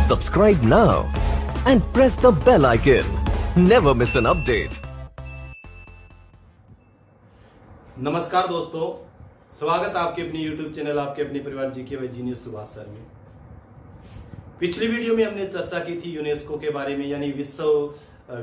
Subscribe now and press the bell icon. Never miss an update. नमस्कार दोस्तों, स्वागत आपके अपने YouTube चैनल आपके अपने परिवार जीके व जीनियस सुभाष सर में। पिछली वीडियो में हमने चर्चा की थी यूनेस्को के बारे में, यानी विश्व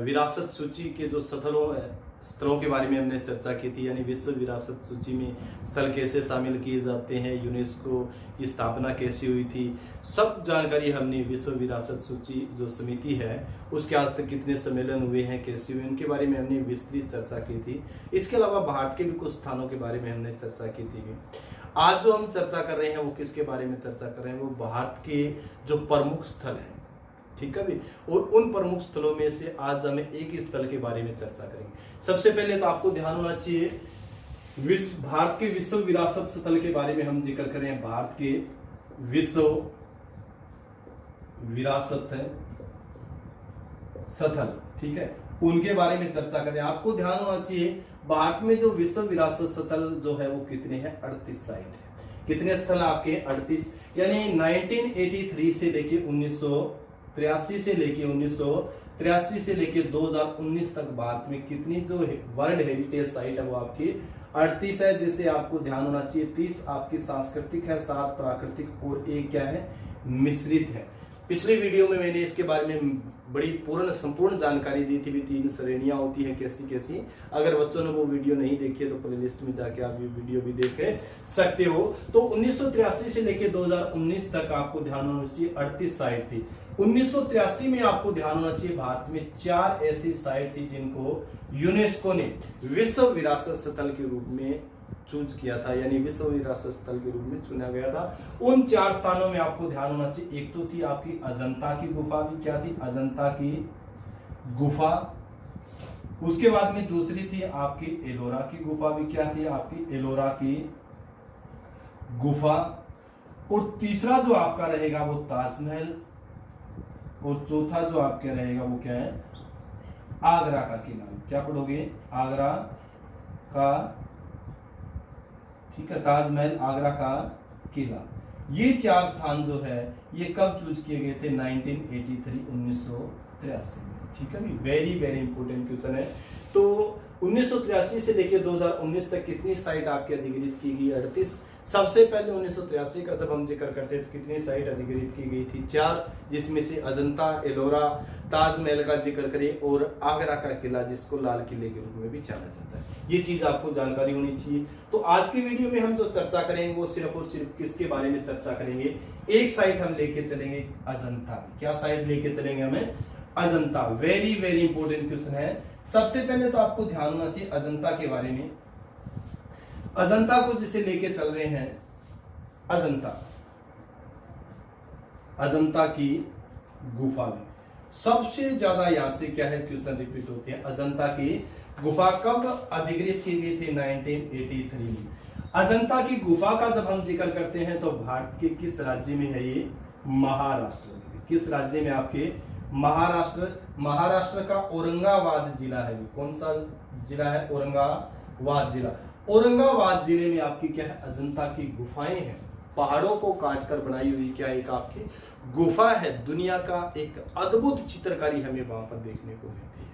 विरासत सूची के जो स्थलों के बारे में हमने चर्चा की थी, यानी विश्व विरासत सूची में स्थल कैसे शामिल किए जाते हैं, यूनेस्को की स्थापना कैसे हुई थी, सब जानकारी हमने विश्व विरासत सूची जो समिति है उसके आज तक कितने सम्मेलन हुए हैं, कैसे हुए, उनके बारे में हमने विस्तृत चर्चा की थी। इसके अलावा भारत के भी कुछ स्थानों के बारे में हमने चर्चा की थी। आज जो हम चर्चा कर रहे हैं वो किसके बारे में चर्चा कर रहे हैं, वो भारत के जो प्रमुख स्थल हैं, ठीक है भी, और उन प्रमुख स्थलों में से आज हमें एक स्थल के बारे में चर्चा करेंगे। सबसे पहले तो आपको ध्यान होना चाहिए भारत के विश्व विरासत स्थल के बारे में हम जिक्र करें। भारत के विश्व विरासत स्थल, ठीक है, उनके बारे में चर्चा करें। आपको ध्यान होना चाहिए भारत में जो विश्व विरासत स्थल जो है वो कितने हैं, 38 साइट है। कितने स्थल आपके, 38, यानी 1983 से लेके 1983 से लेके 1983 से लेके 2019 तक भारत में कितनी जो वर्ल्ड हेरिटेज साइट है वो आपकी 38 है। जैसे आपको ध्यान होना चाहिए 30 आपकी सांस्कृतिक है, 7 प्राकृतिक और 1 क्या है, मिश्रित है। पिछली वीडियो में मैंने इसके बारे में बड़ी संपूर्ण जानकारी दी थी भी, 3 श्रेणियां होती है कैसी कैसी। अगर बच्चों ने वो वीडियो नहीं देखी है तो प्लेलिस्ट में जाके आप ये वीडियो भी देख सकते हो। तो 1983 से लेके 2019 तक आपको ध्यान होना चाहिए 38 साइट थी। 1983 में आपको ध्यान होना चाहिए भारत में 4 ऐसी साइट थी जिनको यूनेस्को ने विश्व विरासत स्थल के रूप में चूज किया था, यानी विश्व विरासत स्थल के रूप में चुना गया था। उन 4 स्थानों में आपको ध्यान होना चाहिए, एक तो थी आपकी अजंता की गुफा, भी क्या थी, अजंता की गुफा। उसके बाद में दूसरी थी आपकी एलोरा की गुफा, भी क्या थी, आपकी एलोरा की गुफा। और तीसरा जो आपका रहेगा वो ताजमहल, और चौथा जो आपके रहेगा वो क्या है, आगरा का किला। क्या पढ़ोगे, आगरा का, ठीक है, ताजमहल, आगरा का किला। ये 4 स्थान जो है ये कब चूज किए गए थे, 1983 में, ठीक है भी। वेरी वेरी इंपोर्टेंट क्वेश्चन है। तो 1983 से लेकर 2019 तक कितनी साइट आपकी अधिकृत की गई, 38। सबसे पहले 1983 का जब हम जिक्र करते हैं तो कितनी साइट अधिकृत की गई थी, 4, जिसमें से अजंता, एलोरा, ताजमहल का जिक्र करें और आगरा का किला जिसको लाल किले के रूप में भी जाना जाता है। ये चीज आपको जानकारी होनी चाहिए। तो आज की वीडियो में हम जो चर्चा करेंगे वो सिर्फ और सिर्फ किसके बारे में चर्चा करेंगे, एक साइट हम लेके चलेंगे अजंता। क्या साइट लेके चलेंगे हमें, Ajanta. Very very important question है। सबसे पहले तो आपको ध्यान होना चाहिए अजंता के बारे में। अजंता को जिसे लेके चल रहे हैं, अजंता की गुफा में सबसे ज्यादा यहां से क्या है क्वेश्चन रिपीट होते हैं। अजंता की गुफा कब अधिकृत की गई थी, 1983 में। अजंता की गुफा का जब हम जिक्र करते हैं तो भारत के किस राज्य में है ये, महाराष्ट्र में। किस राज्य में, आपके महाराष्ट्र का औरंगाबाद जिला है। कौन सा जिला है, औरंगाबाद जिला। औरंगाबाद जिले में आपकी क्या है, अजंता की गुफाएं हैं। पहाड़ों को काटकर बनाई हुई क्या एक आपकी गुफा है। दुनिया का एक अद्भुत चित्रकारी हमें वहां पर देखने को मिलती है।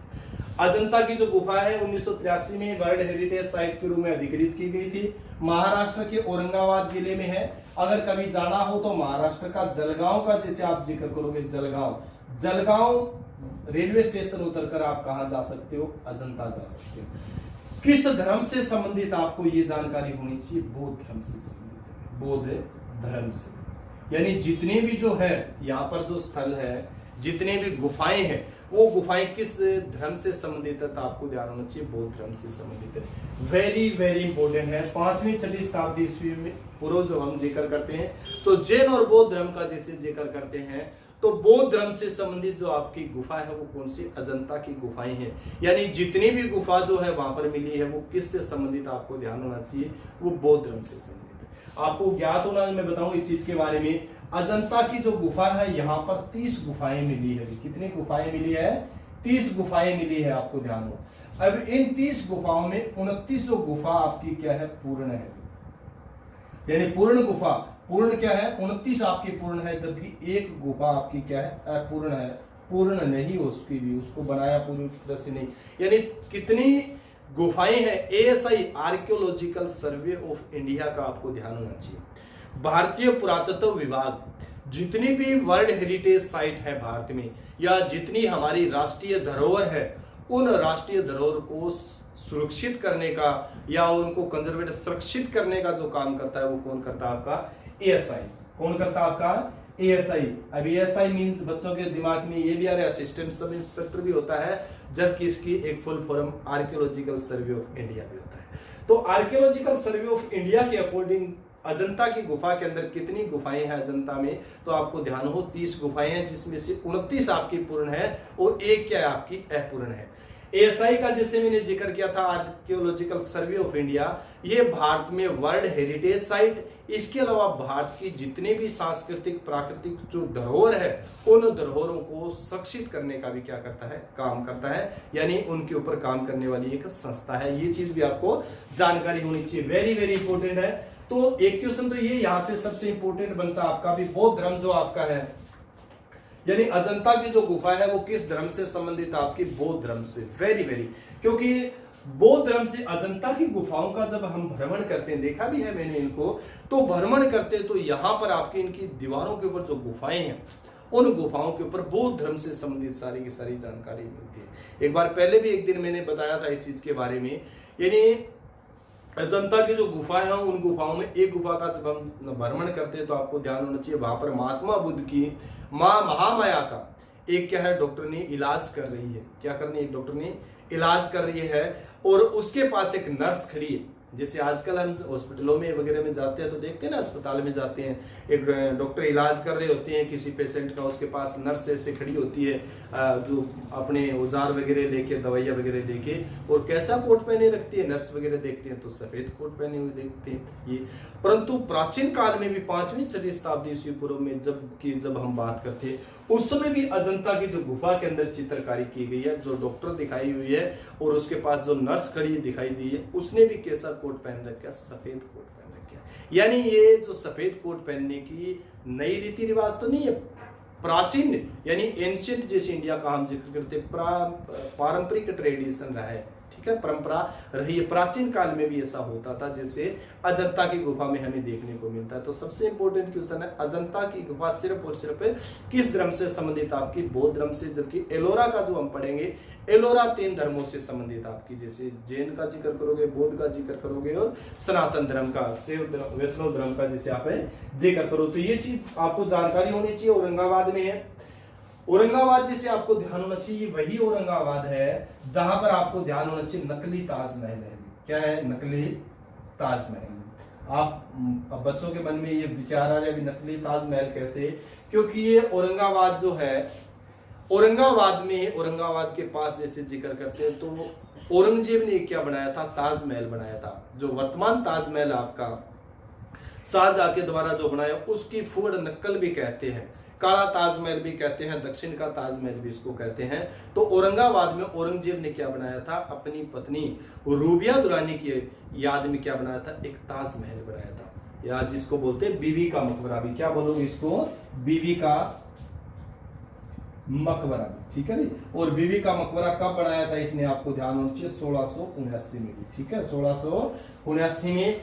अजंता की जो गुफा है 1983 में वर्ल्ड हेरिटेज साइट के रूप में अधिकृत की गई थी। महाराष्ट्र के औरंगाबाद जिले में है। अगर कभी जाना हो तो महाराष्ट्र का जलगांव का जैसे आप जिक्र करोगे, जलगांव रेलवे स्टेशन उतरकर आप कहां जा सकते हो, अजंता जा सकते हो। किस धर्म से संबंधित आपको ये जानकारी होनी चाहिए, बौद्ध धर्म से संबंधित है, बौद्ध धर्म से। यानी जितने भी जो है यहाँ पर जो स्थल है, जितने भी गुफाएं हैं, वो गुफाएं किस धर्म से संबंधित है, तो आपको ध्यान होना चाहिए बौद्ध धर्म से संबंधित है। वेरी वेरी इंपोर्टेंट है। 5वीं 6वीं शताब्दी ईस्वी में पूर्व जो हम जिक्र करते हैं तो जैन और बौद्ध धर्म का जैसे जिक्र करते हैं तो बौद्ध धर्म से संबंधित जो आपकी गुफा है वो कौन सी, अजंता की गुफाएं हैं। यानी जितनी भी गुफा जो है वहां पर मिली है वो किससे संबंधित, आपको ध्यान होना चाहिए वो बौद्ध धर्म से संबंधित है। आपको ज्ञात होना, मैं बताऊं इस चीज के बारे में। अजंता की जो गुफा है यहाँ पर 30 गुफाएं मिली है। कितनी गुफाएं मिली है, 30 गुफाएं मिली है, आपको ध्यान हो। अब इन 30 गुफाओं में 29 जो गुफा आपकी क्या है, पूर्ण है, यानी पूर्ण गुफा पूर्ण क्या है, 29 आपकी पूर्ण है, जबकि एक गुफा आपकी क्या है, अपूर्ण है, पूर्ण नहीं उसकी भी, उसको बनाया पूरी तरह से नहीं। यानी कितनी गुफाएं हैं, ASI archaeological survey of India का आपको ध्यान होना चाहिए। भारतीय पुरातत्व विभाग जितनी भी वर्ल्ड हेरिटेज साइट है भारत में, या जितनी हमारी राष्ट्रीय धरोहर है, उन राष्ट्रीय धरोहर को सुरक्षित करने का या उनको कंजर्वेट सुरक्षित करने का जो काम करता है वो कौन करता है, आपका ASI। कौन करता है, आपका ASI। अब ASI मींस बच्चों के दिमाग में ये भी आ रहा है, असिस्टेंट सब इंस्पेक्टर भी होता है, जबकि इसकी एक full form archaeological survey of India भी होता है। तो आर्कियोलॉजिकल सर्वे ऑफ इंडिया के अकॉर्डिंग अजंता की गुफा के अंदर कितनी गुफाएं हैं अजंता में, तो आपको ध्यान हो 30 गुफाएं हैं, जिसमें से 29 आपकी पूर्ण है और एक क्या है, आपकी अपूर्ण है। ASI का जैसे मैंने जिक्र किया था, आर्कियोलॉजिकल सर्वे ऑफ इंडिया, ये भारत में वर्ल्ड हेरिटेज साइट, इसके अलावा भारत की जितने भी सांस्कृतिक प्राकृतिक जो धरोहर है, उन धरोहरों को सुरक्षित करने का भी क्या करता है, काम करता है, यानी उनके ऊपर काम करने वाली एक संस्था है। ये चीज भी आपको जानकारी होनी चाहिए, वेरी वेरी इंपॉर्टेंट है। तो एक क्वेश्चन तो ये यहां से सबसे इंपॉर्टेंट बनता है आपका भी, बौद्ध धर्म जो आपका है, यानी अजंता की जो गुफा है वो किस धर्म से संबंधित है, आपकी बौद्ध धर्म से। वेरी वेरी, क्योंकि बौद्ध धर्म से अजंता की गुफाओं का जब हम भ्रमण करते हैं, देखा भी है मैंने इनको, तो भ्रमण करते हैं तो यहाँ पर आपकी इनकी दीवारों के ऊपर जो गुफाएं हैं, उन गुफाओं के ऊपर बौद्ध धर्म से संबंधित सारी की सारी जानकारी मिलती है। एक बार पहले भी एक दिन मैंने बताया था इस चीज के बारे में, यानी अजंता की जो गुफाएं हैं, उन गुफाओं में एक गुफा का जब हम भ्रमण करते हैं तो आपको ध्यान होना चाहिए, वहां पर महात्मा बुद्ध की माँ महामाया का एक क्या है, डॉक्टरनी इलाज कर रही है। क्या करनी, एक डॉक्टरनी इलाज कर रही है, और उसके पास एक नर्स खड़ी है। जैसे आजकल हम हॉस्पिटलों में वगैरह में जाते हैं तो देखते हैं ना, अस्पताल में जाते हैं, एक डॉक्टर इलाज कर रहे होते हैं किसी पेशेंट का, उसके पास नर्स ऐसे खड़ी होती है जो अपने औजार वगैरह लेके, दवाइयाँ वगैरह लेके, और कैसा कोट पहने रखती है नर्स वगैरह, देखते हैं तो सफेद कोट पहने हुए देखते हैं ये। परंतु प्राचीन काल में भी 5वीं 6वीं शताब्दी ईस्वी पूर्व में जब हम बात करते हैं, उस समय भी अजंता की जो गुफा के अंदर चित्रकारी की गई है, जो डॉक्टर दिखाई हुई है और उसके पास जो नर्स खड़ी दिखाई दी है, उसने भी कैसा कोट पहन रखा, सफेद कोट पहन रखा। यानी ये जो सफेद कोट पहनने की नई रीति रिवाज तो नहीं है, प्राचीन यानी एंशिएंट, जैसे इंडिया का हम जिक्र करते, पारंपरिक ट्रेडिशन रहा है, ठीक है, परंपरा रही है, प्राचीन काल में भी ऐसा होता था, जैसे अजंता की गुफा में हमें देखने को मिलता है। तो सबसे इंपॉर्टेंट क्वेश्चन है, अजंता की गुफा सिर्फ और सिर्फ किस धर्म से संबंधित, आपकी बौद्ध धर्म से, जबकि एलोरा का जो हम पढ़ेंगे, एलोरा 3 धर्मों से संबंधित आपकी, जैसे जैन का जिक्र करोगे, बौद्ध का जिक्र करोगे, और सनातन धर्म का, वैष्णव धर्म का जैसे आप जिक्र करो। तो ये चीज आपको जानकारी होनी चाहिए। औरंगाबाद में है, औरंगाबाद जैसे आपको ध्यान होना चाहिए, वही औरंगाबाद है जहां पर आपको ध्यान होना चाहिए नकली ताजमहल है। क्या है, नकली ताजमहल। अब बच्चों के मन में ये विचार आ रहा है नकली ताजमहल कैसे, क्योंकि ये औरंगाबाद जो है, औरंगाबाद में, औरंगाबाद के पास जैसे जिक्र करते हैं, तो औरंगजेब ने क्या बनाया था, ताजमहल बनाया था। जो वर्तमान ताजमहल आपका शाहजहां के द्वारा जो बनाया, उसकी फुड़ नकल भी कहते हैं, काला ताजमहल भी कहते हैं, दक्षिण का ताजमहल भी इसको कहते हैं। तो औरंगाबाद में औरंगजेब ने क्या बनाया था, अपनी पत्नी रूबिया दुरानी की याद में क्या बनाया था, एक ताजमहल बनाया था, या जिसको बोलते हैं बीवी का मकबरा भी। क्या बोलोगे इसको, बीवी का मकबरा भी, ठीक है नी। और बीवी का मकबरा कब बनाया था, इसने आपको ध्यान होना चाहिए 1679 में भी, ठीक है, 1679 में।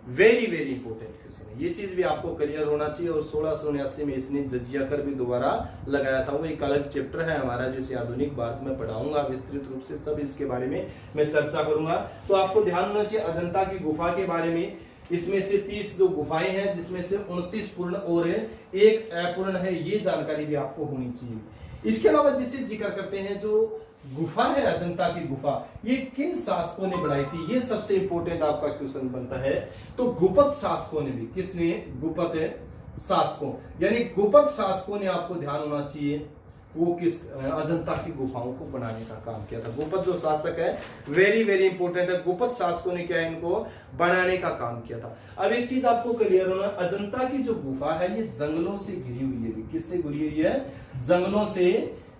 वेरी वेरी इंपॉर्टेंट क्वेश्चन है, ये चीज भी आपको क्लियर होना चाहिए। और 1679 में इसने जजिया कर भी दोबारा लगाया था, वो एक अलग चैप्टर है हमारा, जैसे आधुनिक भारत में पढ़ाऊंगा विस्तृत रूप से, सब इसके बारे में मैं चर्चा करूंगा। तो आपको ध्यान होना चाहिए अजंता की गुफा के बारे में, इसमें से 30 जो गुफाएं हैं, जिसमें से 29 पूर्ण और एक अपूर्ण है, ये जानकारी भी आपको होनी चाहिए। इसके अलावा जिसे जिक्र करते हैं, जो गुफा है अजंता की गुफा, ये किन शासकों ने बनाई थी, ये सबसे इंपॉर्टेंट आपका क्वेश्चन बनता है। तो गुप्त शासकों ने भी, किसने, गुप्त शासकों, यानी गुप्त शासकों ने आपको ध्यान होना चाहिए, वो किस अजंता की गुफाओं को बनाने का काम किया था। गुप्त जो शासक है, वेरी वेरी इंपॉर्टेंट है, गुप्त शासकों ने क्या है, इनको बनाने का काम किया था। अब एक चीज आपको क्लियर होना, अजंता की जो गुफा है ये जंगलों से घिरी हुई है। किससे घिरी हुई है, जंगलों से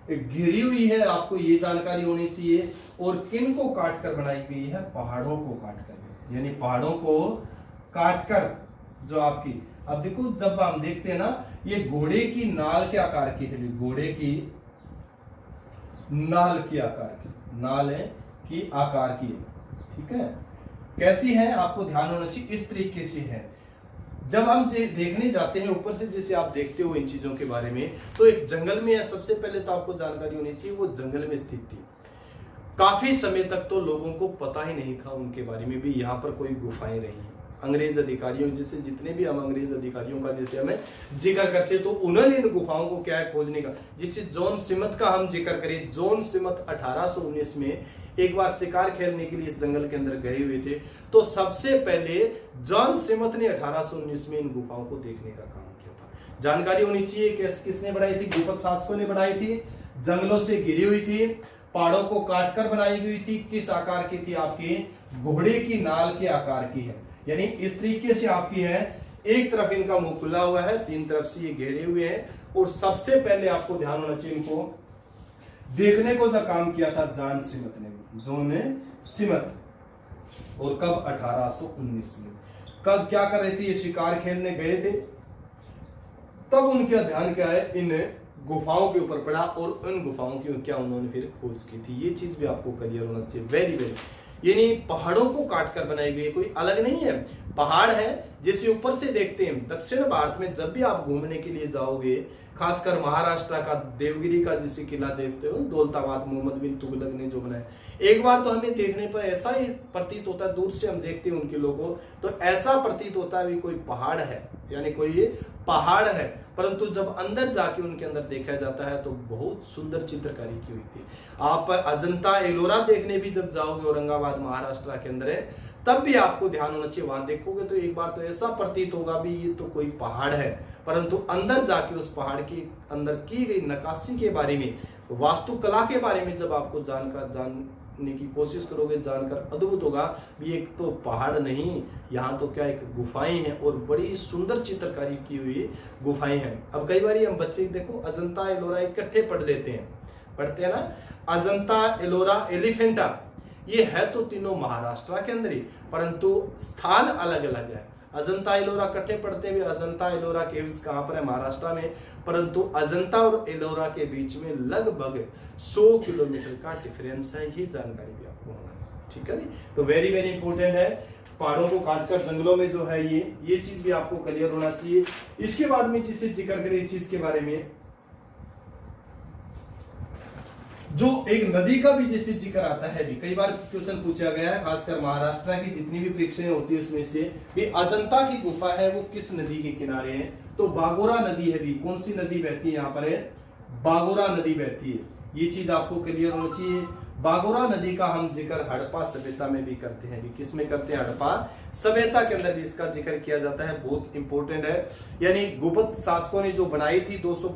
घिरी हुई है, आपको ये जानकारी होनी चाहिए। और किन को काट कर बनाई गई है, पहाड़ों को काट कर, यानी पहाड़ों को काट कर जो आपकी अब देखो जब हम देखते हैं ना, ये घोड़े की नाल के आकार की है, घोड़े की नाल की आकार की, नाल है की आकार की है, ठीक है। कैसी है आपको ध्यान होना चाहिए, इस तरीके से है। जब हम देखने जाते हैं ऊपर से, जैसे आप देखते हो इन चीजों के बारे में, तो एक जंगल में है। सबसे पहले तो आपको जानकारी होनी चाहिए वो जंगल में स्थित थी। काफी समय तक तो लोगों को पता ही नहीं था उनके बारे में भी, यहाँ पर कोई गुफाएं रही हैं। अंग्रेज अधिकारियों जैसे जितने भी हम अंग्रेज अधिकारियों का जैसे हमें जिक्र करते, तो उन्होंने इन गुफाओं को क्या है खोजने का, जिससे जॉन स्मिथ का हम जिक्र करें। जॉन स्मिथ 1819 में एक बार शिकार खेलने के लिए इस जंगल के अंदर गए हुए थे। तो सबसे पहले जॉन स्मिथ ने 1819 में इन गुफाओं को देखने का काम किया था। जानकारी होनी चाहिए किसने बनाई थी, गुप्त शासकों ने बनाई थी, जंगलों से घिरी हुई थी, पहाड़ों को काटकर बनाई गई थी। किस आकार की थी, आपकी घोड़े की नाल के आकार की है, यानी इस तरीके से आपकी है। एक तरफ इनका मुंह खुला हुआ है, तीन तरफ से ये घेरे हुए हैं। और सबसे पहले आपको ध्यान होना चाहिए, इनको देखने को जो काम किया था जॉन स्मिथ ने, जॉन स्मिथ। और कब, 1819 में। कब क्या कर रहे थे, ये शिकार खेलने गए थे, तब उनका ध्यान क्या है, इन गुफाओं के ऊपर पड़ा और उन गुफाओं की क्या उन्होंने फिर खोज की थी। ये चीज भी आपको क्लियर होना चाहिए, वेरी वेरी। यानी पहाड़ों को काटकर बनाई गई, कोई अलग नहीं है, पहाड़ है। जैसे ऊपर से देखते हैं, दक्षिण भारत में जब भी आप घूमने के लिए जाओगे, खासकर महाराष्ट्र का देवगिरी का जैसे किला देखते हो, दौलताबाद, मोहम्मद बिन तुगलक ने जो बनाया, एक बार तो हमें देखने पर ऐसा ही प्रतीत होता है, दूर से हम देखते हैं उनके लोगों तो ऐसा प्रतीत होता है भी कोई पहाड़ है, यानी कोई ये पहाड़ है। परंतु जब अंदर जाके उनके अंदर देखा जाता है तो बहुत सुंदर चित्रकारी की हुई थी। आप अजंता एलोरा देखने भी जब जाओगे, औरंगाबाद महाराष्ट्र के अंदर है, तब भी आपको ध्यान होना चाहिए, वहां देखोगे तो एक बार तो ऐसा प्रतीत होगा भी ये तो कोई पहाड़ है। परंतु अंदर जाके उस पहाड़ के अंदर की गई नक्काशी के बारे में, वास्तुकला के बारे में जब आपको जानने की कोशिश करोगे, जानकर अद्भुत होगा भी एक तो पहाड़ नहीं, यहाँ तो क्या एक गुफाएं हैं और बड़ी सुंदर चित्रकारी की हुई गुफाएं हैं। अब कई बार हम बच्चे देखो अजंता एलोरा इकट्ठे पढ़ते हैं ना, अजंता एलोरा एलिफेंटा, ये है तो तीनों महाराष्ट्र के अंदर ही, परंतु स्थान अलग अलग है। अजंता एलोरा इकट्ठे पढ़ते हुए, अजंता एलोरा केव्स कहाँ पर है, महाराष्ट्र में, परंतु अजंता और एलोरा के बीच में लगभग 100 किलोमीटर का डिफरेंस है। ये जानकारी भी आपको होना चाहिए, ठीक है। तो वेरी वेरी इंपॉर्टेंट है, पहाड़ों को काटकर जंगलों में जो है ये चीज भी आपको क्लियर होना चाहिए। इसके बाद में जिससे जिक्र करें इस चीज के बारे में, जो एक नदी का भी जैसे जिक्र आता है, भी कई बार क्वेश्चन पूछा गया है, खासकर महाराष्ट्र की जितनी भी परीक्षाएं होती है उसमें से भी अजंता की गुफा है वो किस नदी के किनारे है, तो बागोरा नदी है। भी कौन सी नदी बहती है यहाँ पर है, बागोरा नदी बहती है। ये चीज आपको क्लियर होना चाहिए। बागोरा नदी का हम जिक्र हड़प्पा सभ्यता में भी करते हैं, भी किस में करते हैं, हड़प्पा सभ्यता के अंदर भी इसका जिक्र किया जाता है, बहुत इंपॉर्टेंट है। यानी गुप्त शासकों ने जो बनाई थी 200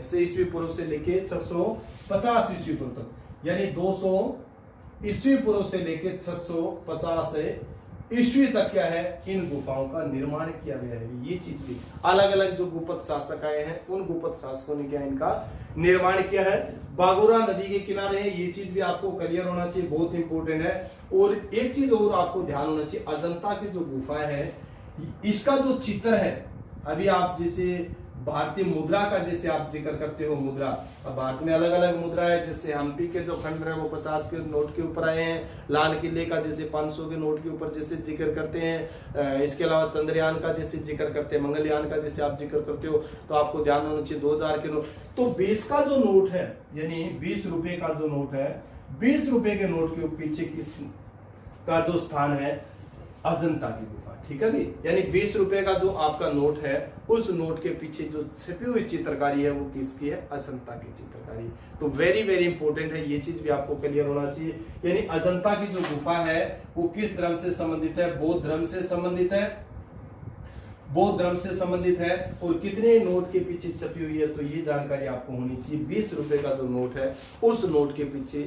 से ईस्वी पूर्व से लेके 650 ईस्वी पूर्व तक, यानी 200 ईस्वी पूर्व से लेके 650 ईस्वी तक क्या है, इन गुफाओं का निर्माण किया गया है। ये चीज भी अलग अलग जो गुप्त शासक आए हैं उन गुप्त शासकों ने क्या इनका निर्माण किया है, बागोरा नदी के किनारे है। ये चीज भी आपको क्लियर होना चाहिए, बहुत इंपॉर्टेंट है। और एक चीज और आपको ध्यान होना चाहिए, अजंता की जो गुफा है इसका जो चित्र है, अभी आप जैसे भारतीय मुद्रा का जैसे आप जिक्र करते हो, मुद्रा, अब भारत में अलग अलग मुद्रा है, जैसे हम्पी के जो खंड है वो 50 के नोट के ऊपर आए हैं, लाल किले का जैसे 500 के नोट के ऊपर जैसे जिक्र करते हैं, इसके अलावा चंद्रयान का जैसे जिक्र करते हैं, मंगलयान का जैसे आप जिक्र करते हो, तो आपको ध्यान होना चाहिए 2000 के नोट। तो 20 का जो नोट है, यानी 20 रुपए का जो नोट है, 20 रुपए के नोट के पीछे किस का जो स्थान है, अजंता की गुफा, ठीक है भी। यानी 20 रुपए का जो आपका नोट है, उस नोट के पीछे जो छपी हुई चित्रकारी है वो किसकी है, अजंता की चित्रकारी। तो वेरी वेरी इंपॉर्टेंट है, ये चीज भी आपको क्लियर होना चाहिए। यानी अजंता की जो गुफा है वो किस धर्म से संबंधित है, बौद्ध धर्म से संबंधित है, बौद्ध धर्म से संबंधित है। और कितने नोट के पीछे छपी हुई है, तो ये जानकारी आपको होनी चाहिए। 20 रुपए का जो नोट है उस नोट के पीछे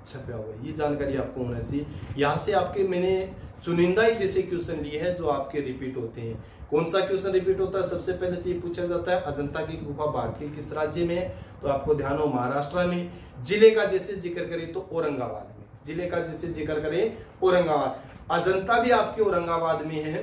छपा हुआ है, ये जानकारी आपको होना चाहिए। यहाँ से आपके मैंने चुनिंदा ही जैसे क्वेश्चन लिए हैं जो आपके रिपीट होते हैं। कौन सा क्वेश्चन रिपीट होता है, सबसे पहले तो ये पूछा जाता है अजंता की गुफा भारतीय किस राज्य में है, तो आपको ध्यान हो महाराष्ट्र में। जिले का जैसे जिक्र करें तो औरंगाबाद में, जिले का जैसे जिक्र करें औरंगाबाद। अजंता भी आपके औरंगाबाद में है,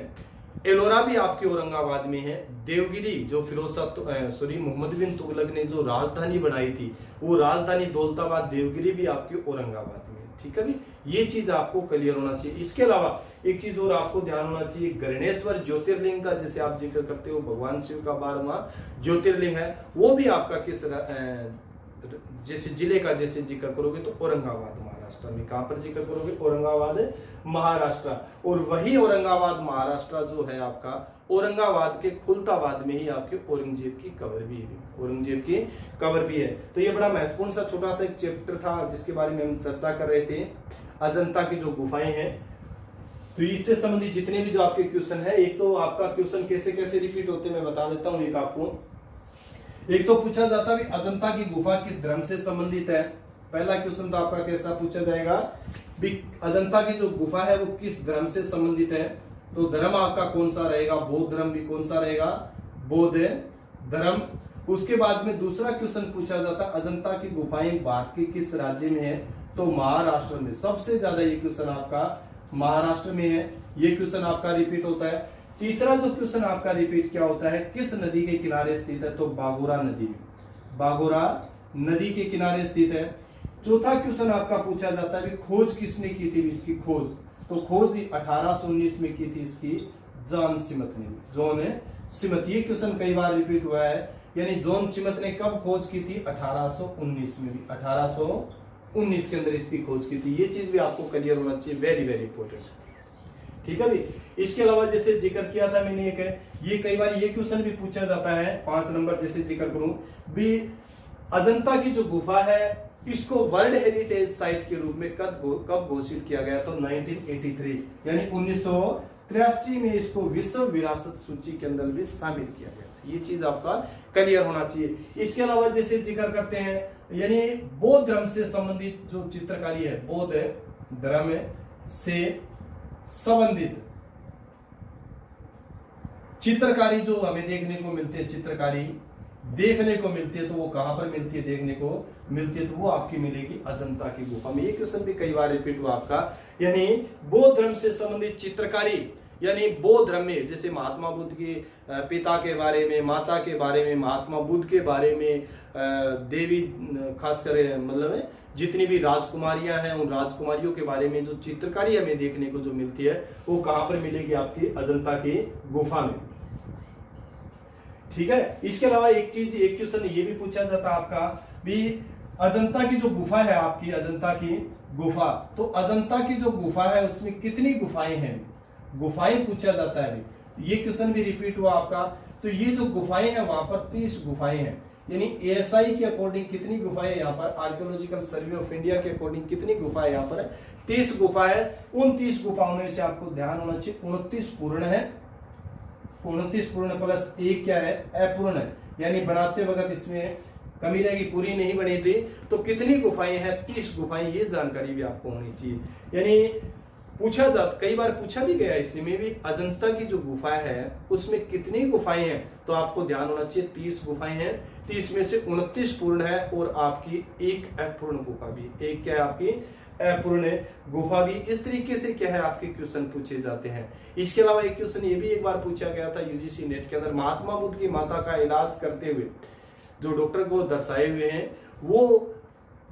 एलोरा भी आपके औरंगाबाद में है। देवगिरी जो मोहम्मद बिन तुगलक ने जो राजधानी बनाई थी, वो राजधानी दौलताबाद देवगिरी भी आपके औरंगाबाद में है। ठीक है भी, ये चीज आपको क्लियर होना चाहिए। इसके अलावा एक चीज और आपको ध्यान होना चाहिए, गरणेश्वर ज्योतिर्लिंग का जैसे आप जिक्र करते हो, भगवान शिव का 12वां ज्योतिर्लिंग है, वो भी आपका किस जैसे जिले का जैसे जिक्र करोगे तो औरंगाबाद महाराष्ट्र में। कहां पर जिक्र करोगे? औरंगाबाद महाराष्ट्र। और वही औरंगाबाद महाराष्ट्र जो है आपका, औरंगाबाद के खुलताबाद में ही आपके औरंगजेब की कब्र भी है। औरंगजेब की कब्र भी है। तो ये बड़ा महत्वपूर्ण सा छोटा सा एक चैप्टर था जिसके बारे में हम चर्चा कर रहे थे, अजंता की जो गुफाएं हैं। तो इससे संबंधित जितने भी जो आपके क्वेश्चन है, एक तो आपका क्वेश्चन कैसे कैसे रिपीट होते हैं मैं बता देता हूं। एक आपको एक तो पूछा जाता है अजंता की गुफा किस धर्म से संबंधित है। पहला क्वेश्चन तो आपका कैसा पूछा जाएगा भी, अजंता की जो गुफा है वो किस धर्म से संबंधित है। तो धर्म आपका कौन सा रहेगा? बौद्ध धर्म भी कौन सा रहेगा? बौद्ध धर्म। उसके बाद में दूसरा क्वेश्चन पूछा जाता है अजंता की गुफाएं भारत के किस राज्य में है। तो महाराष्ट्र में। सबसे ज्यादा ये क्वेश्चन आपका महाराष्ट्र में है। ये क्वेश्चन आपका रिपीट होता है। तीसरा जो क्वेश्चन आपका रिपीट क्या होता है, किस नदी के किनारे स्थित है। तो बाघोरा नदी में, बाघोरा नदी के किनारे स्थित है। चौथा क्वेश्चन आपका पूछा जाता है खोज किसने की थी इसकी खोज। तो खोज 1819 में की थी इसकी जॉन स्मिथ ने। जॉन स्मिथ, ये क्वेश्चन कई बार रिपीट हुआ है, यानी जॉन स्मिथ ने कब खोज की थी? 1819 में भी, 1819 के अंदर इसकी खोज की थी। ये चीज भी आपको क्लियर होना चाहिए, वेरी वेरी इंपॉर्टेंट। ठीक है भी। इसके अलावा जैसे जिक्र किया था मैंने एक है, ये कई बार ये क्वेश्चन भी पूछा जाता है 5 नंबर जैसे जिक्र करूं भी, अजंता की जो गुफा है इसको वर्ल्ड हेरिटेज साइट के रूप में कब घोषित किया गया? तो 1983 यानी 1983 में इसको विश्व विरासत सूची के अंदर भी शामिल किया गया था। ये चीज आपका क्लियर होना चाहिए। इसके अलावा जैसे जिक्र करते हैं, यानी बौद्ध धर्म से संबंधित जो चित्रकारी है, बौद्ध धर्म से संबंधित चित्रकारी जो हमें देखने को मिलती है, चित्रकारी देखने को मिलती है, तो वो कहां पर मिलती है? देखने को मिलती है तो वो आपकी मिलेगी अजंता की गुफा में। ये क्वेश्चन भी कई बार रिपीट हुआ आपका, यानी बौद्ध धर्म से संबंधित चित्रकारी, यानी बौद्ध धर्म में जैसे महात्मा बुद्ध के पिता के बारे में, माता के बारे में, महात्मा बुद्ध के बारे में, देवी खासकर मतलब जितनी भी राजकुमारियां हैं उन राजकुमारियों के बारे में जो चित्रकारी हमें देखने को जो मिलती है वो कहां पर मिलेगी? आपकी अजंता की गुफा में। ठीक है। इसके अलावा एक क्वेश्चन ये भी पूछा जाता है आपका भी, अजंता की जो गुफा है आपकी, अजंता की गुफा, तो अजंता की जो गुफा है उसमें कितनी गुफाएं हैं? गुफाएं पूछा जाता है। ये क्वेश्चन भी रिपीट हुआ आपका। तो ये जो गुफाएं हैं वहां पर 30 गुफाएं हैं, यानी एएसआई के अकॉर्डिंग कितनी गुफाएं यहाँ पर, आर्कियोलॉजिकल सर्वे ऑफ इंडिया के अकॉर्डिंग कितनी गुफाएं यहाँ पर? 30 गुफाएं। उन 30 गुफाओं में से आपको ध्यान होना चाहिए 29 पूर्ण है, 29 पूर्ण प्लस 1 क्या है? अपूर्ण है, यानी बनाते वक्त इसमें कमी रहेगी, पूरी नहीं बनी थी। तो कितनी गुफाएं हैं? 30 गुफाएं। ये जानकारी भी आपको होनी चाहिए। यानी पूछा जाता, कई बार पूछा भी गया इसमें भी, अजंता की जो गुफा है उसमें कितनी गुफाएं हैं? तो आपको ध्यान होना चाहिए 30 गुफाएं हैं। 30 में से 29 पूर्ण है और आपकी एक अपूर्ण गुफा भी, एक क्या है आपकी? अपूर्ण गुफा भी। इस तरीके से क्या है आपके क्वेश्चन पूछे जाते हैं। इसके अलावा एक क्वेश्चन ये भी एक बार पूछा गया था यूजीसी नेट के अंदर, महात्मा बुद्ध की माता का इलाज करते हुए जो डॉक्टर को दर्शाए हुए हैं वो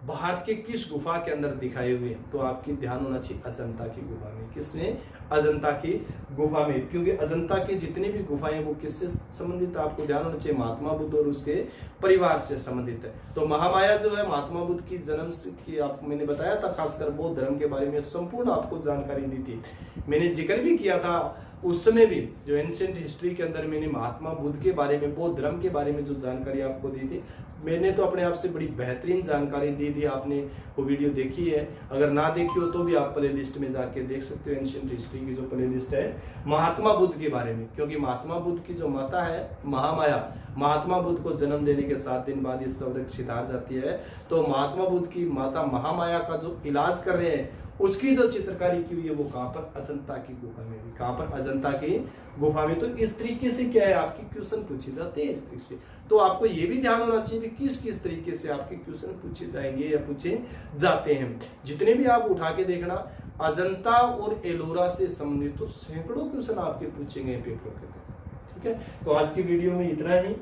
भारत के किस गुफा के अंदर दिखाए हुए हैं? तो आपकी ध्यान होना चाहिए अजंता की गुफा में। किसने? अजंता की गुफा में, क्योंकि अजंता की जितनी भी गुफाएं वो किससे संबंधित है? आपको ध्यान होना चाहिए महात्मा बुद्ध और उसके परिवार से संबंधित है। तो महामाया जो है महात्मा बुद्ध की जन्म की आप मैंने बताया था, खासकर बौद्ध धर्म के बारे में संपूर्ण आपको जानकारी दी थी। मैंने जिक्र भी किया था उस समय भी, जो एंशिएंट हिस्ट्री के अंदर मैंने महात्मा बुद्ध के बारे में, बौद्ध धर्म के बारे में जो जानकारी आपको दी थी, मैंने तो अपने आप से बड़ी बेहतरीन जानकारी दी थी। आपने वो वीडियो देखी है, अगर ना देखी हो तो भी आप प्ले लिस्ट में जाके देख सकते हो। एंशिएंट हिस्ट्री की जो प्ले लिस्ट है महात्मा बुद्ध के बारे में, क्योंकि महात्मा बुद्ध की जो माता है महामाया, महात्मा बुद्ध को जन्म देने के 7 दिन बाद ये सुरक्षित हार जाती है। तो महात्मा बुद्ध की माता महामाया का जो इलाज कर रहे हैं उसकी जो चित्रकारी की हुई है वो कहां पर? अजंता की गुफा में भी। कहां पर? अजंता की गुफा में। तो इस तरीके से क्या है आपके क्वेश्चन पूछे जाते हैं इस तरीके से। तो आपको ये भी ध्यान होना चाहिए कि किस किस तरीके से आपके क्वेश्चन पूछे जाएंगे या पूछे जाते हैं। जितने भी आप उठा के देखना अजंता और एलोरा से संबंधित तो सैकड़ों क्वेश्चन आपके पूछेंगे पेपरों के अंदर। ठीक है, तो आज की वीडियो में इतना ही।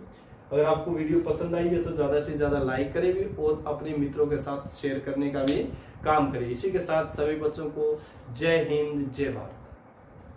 अगर आपको वीडियो पसंद आई है तो ज्यादा से ज्यादा लाइक करें भी और अपने मित्रों के साथ शेयर करने का भी काम करें। इसी के साथ सभी बच्चों को जय हिंद, जय भारत।